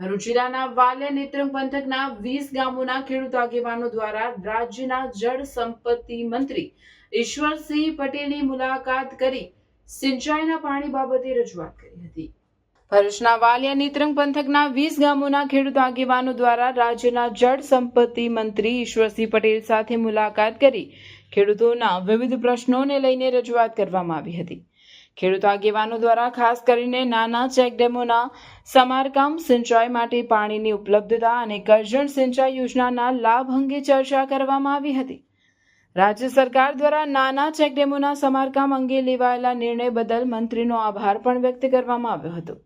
ભરૂચ જિલ્લાના વાલિયા નેત્રંગ પંથકના 20 ગામોના ખેડૂત આગેવાનો દ્વારા રાજ્યના જળ સંપત્તિ મંત્રી ઈશ્વરસિંહ પટેલની મુલાકાત કરી સિંચાઈના પાણી બાબતે રજૂઆત કરી હતી। ભરૂચના વાલિયા નેત્રંગ પંથકના 20 ગામોના ખેડૂત આગેવાનો દ્વારા રાજ્યના જળ સંપત્તિ મંત્રી ઈશ્વરસિંહ પટેલ સાથે મુલાકાત કરી ખેડૂતોના વિવિધ પ્રશ્નોને લઈને રજૂઆત કરવામાં આવી હતી। ખેડૂત આગેવાનો દ્વારા ખાસ કરીને નાના ચેકડેમોના સમારકામ, સિંચાઈ માટે પાણીની ઉપલબ્ધતા અને કરજણ સિંચાઈ યોજનાના લાભ અંગે ચર્ચા કરવામાં આવી હતી। રાજ્ય સરકાર દ્વારા નાના ચેકડેમોના સમારકામ અંગે લેવાયેલા નિર્ણય બદલ મંત્રીનો આભાર પણ વ્યક્ત કરવામાં આવ્યો હતો।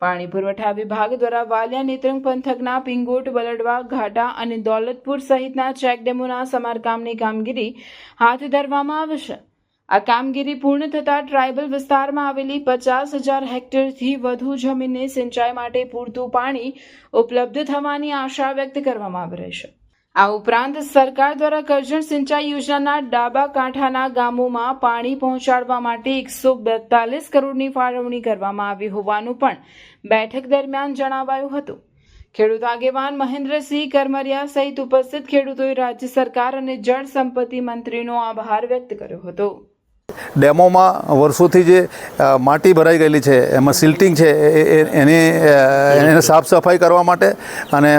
પાણી પુરવઠા વિભાગ દ્વારા વાલિયા નેત્રંગ પંથકના પિંગોટ, બલડવા, ઘાટા અને દોલતપુર સહિતના ચેકડેમોના સમારકામની કામગીરી હાથ ધરવામાં આવશે। આ કામગીરી પૂર્ણ થતાં ટ્રાયબલ વિસ્તારમાં આવેલી 50,000 હેક્ટરથી વધુ જમીનને સિંચાઈ માટે પૂરતું પાણી ઉપલબ્ધ થવાની આશા વ્યક્ત કરવામાં આવી રહી છે। આ ઉપરાંત સરકાર દ્વારા કરજણ સિંચાઈ યોજનાના ડાબા કાંઠાના ગામોમાં પાણી પહોંચાડવા માટે 142 કરોડની ફાળવણી કરવામાં આવી હોવાનું પણ બેઠક દરમિયાન જણાવાયું હતું। ખેડૂત આગેવાન મહેન્દ્રસિંહ કરમરિયા સહિત ઉપસ્થિત ખેડૂતોએ રાજ્ય સરકાર અને જળ સંપત્તિ મંત્રીનો આભાર વ્યક્ત કર્યો હતો। ડેમોમાં વર્ષોથી જે માટી ભરાઈ ગયેલી છે એમાં સિલ્ટિંગ છે એને સાફ સફાઈ કરવા માટે અને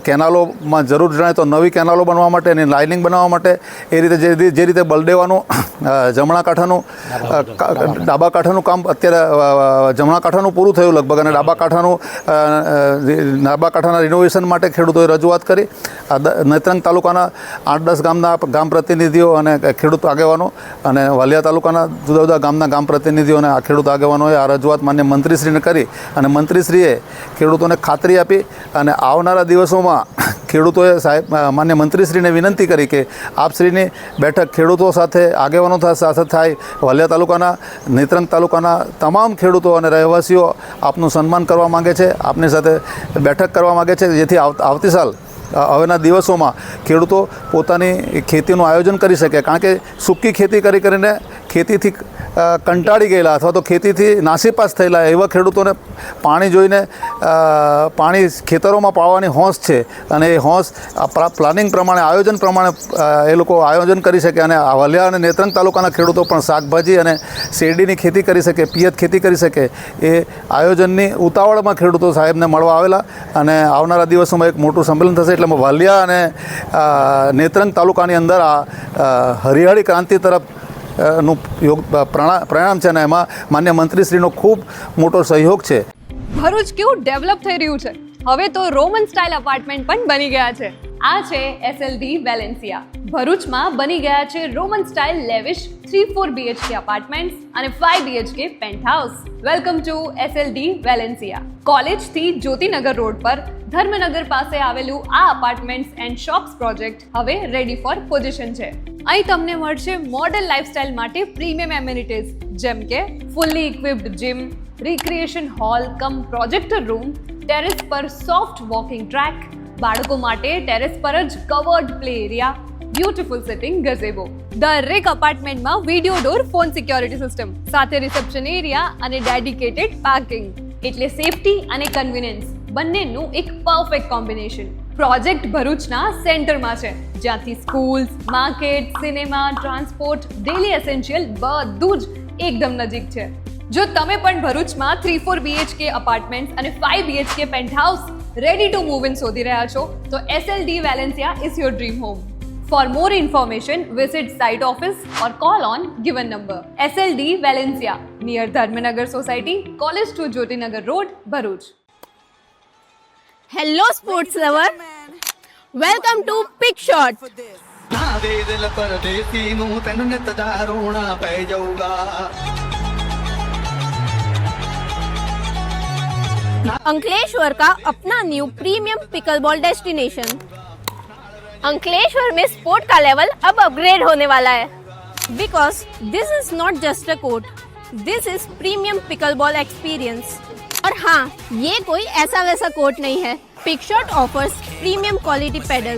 કેનાલોમાં જરૂર જણાય તો નવી કેનાલો બનવા માટે એની લાઇનિંગ બનાવવા માટે એ રીતે જે રીતે બલડેવાનું જમણા કાંઠાનું ડાબા કાંઠાનું કામ અત્યારે જમણા કાંઠાનું પૂરું થયું લગભગ અને ડાબા કાંઠાના રિનોવેશન માટે ખેડૂતોએ રજૂઆત કરી। નેત્રંગ તાલુકાના 8-10 ગામ પ્રતિનિધિઓ અને ખેડૂત આગેવાનો અને વાલિયા તાલુકાના જુદા જુદા ગામના ગામ પ્રતિનિધિઓ અને આ ખેડૂત આગેવાનોએ આ રજૂઆત માન્ય મંત્રીશ્રીને કરી અને મંત્રીશ્રીએ ખેડૂતોને ખાતરી આપી અને આવનારા દિવસોમાં ખેડૂતોએ માન્ય મંત્રીશ્રીને વિનંતી કરી કે આપશ્રીની બેઠક ખેડૂતો સાથે આગેવાનો સાથે થાય। વાલિયા તાલુકાના, નેત્રંગ તાલુકાના તમામ ખેડૂતો અને રહેવાસીઓ આપનું સન્માન કરવા માગે છે, આપની સાથે બેઠક કરવા માગે છે, જેથી આવતી સાલ હવેના દિવસોમાં ખેડૂતો પોતાની ખેતીનું આયોજન કરી શકે। કારણ કે સૂકી ખેતી કરીને ખેતીથી કંટાળી ગયેલા અથવા તો ખેતીથી નાસીપાસ થયેલા એવા ખેડૂતોને પાણી જોઈને પાણી ખેતરોમાં પાવાની હોંશ છે અને એ હોંશ પ્લાનિંગ પ્રમાણે, આયોજન પ્રમાણે એ લોકો આયોજન કરી શકે અને વાલિયા અને નેત્રંગ તાલુકાના ખેડૂતો પણ શાકભાજી અને શેરડીની ખેતી કરી શકે, પિયત ખેતી કરી શકે એ આયોજનની ઉતાવળમાં ખેડૂતો સાહેબને મળવા આવેલા અને આવનારા દિવસોમાં એક મોટું સંમેલન થશે। એટલે વાલિયા અને નેત્રંગ તાલુકાની અંદર આ હરિયાળી ક્રાંતિ તરફ નું પરિણામ છે અને એમાં માન્ય મંત્રીશ્રીનો ખૂબ મોટો સહયોગ છે। ભરૂચ કેવું ડેવલપ થઈ રહ્યું છે, હવે તો રોમન સ્ટાઇલ અપાર્ટમેન્ટ પણ બની ગયા છે। આ છે SLD વેલેન્સિયા। ભરૂચમાં બની ગયા છે Roman style lavish 3-4 BHK apartments અને 5 BHK penthouse. Welcome to SLD Valencia. કોલેજથી જ્યોતિનગર રોડ પર ધર્મનગર પાસે આવેલું આ અપાર્ટમેન્ટ્સ એન્ડ શોપ્સ પ્રોજેક્ટ હવે રેડી ફોર પોઝિશન છે। અહીં તમને મળશે મોડર્ન લાઇફસ્ટાઇલ માટે પ્રીમિયમ એમિનિટીઝ જેમ કે fully equipped gym, recreation hall cum projector room, terrace પર સોફ્ટ વોકિંગ ટ્રેક, બાળકો માટે ટેરેસ પર જ covered play area, beautiful sitting gazebo. દરેક અપાર્ટમેન્ટમાં video door phone security system સાથે રિસેપ્શન એરિયા અને ડેડિકેટેડ પાર્કિંગ, એટલે સેફટી અને કન્વીનિયન્સ બંનેનું એક પરફેક્ટ કોમ્બિનેશન। પ્રોજેક્ટ ભરૂચના સેન્ટરમાં છે, જ્યાંથી schools, market, cinema, transport, daily essential બધું જ એકદમ નજીક છે। જો તમે પણ ભરૂચમાં 3-4 BHK અપાર્ટમેન્ટ્સ અને 5 BHK penthouse ready to move in શોધી રહ્યા છો તો SLD Valencia is your dream home. For more information, visit site office or call on given number. SLD Valencia, near Dharmanagar Society, College to Jyotinagar Road, Bharuch. Hello sports lover, welcome to Pick Shot. Ankleshwar का अपना new premium pickleball destination. Ankleshwar में sport का level अब upgrade होने वाला है, because this is not just a court, this is premium pickleball experience. और हाँ, ये कोई ऐसा वैसा कोर्ट नहीं है। Pick Shot offers premium quality pedal,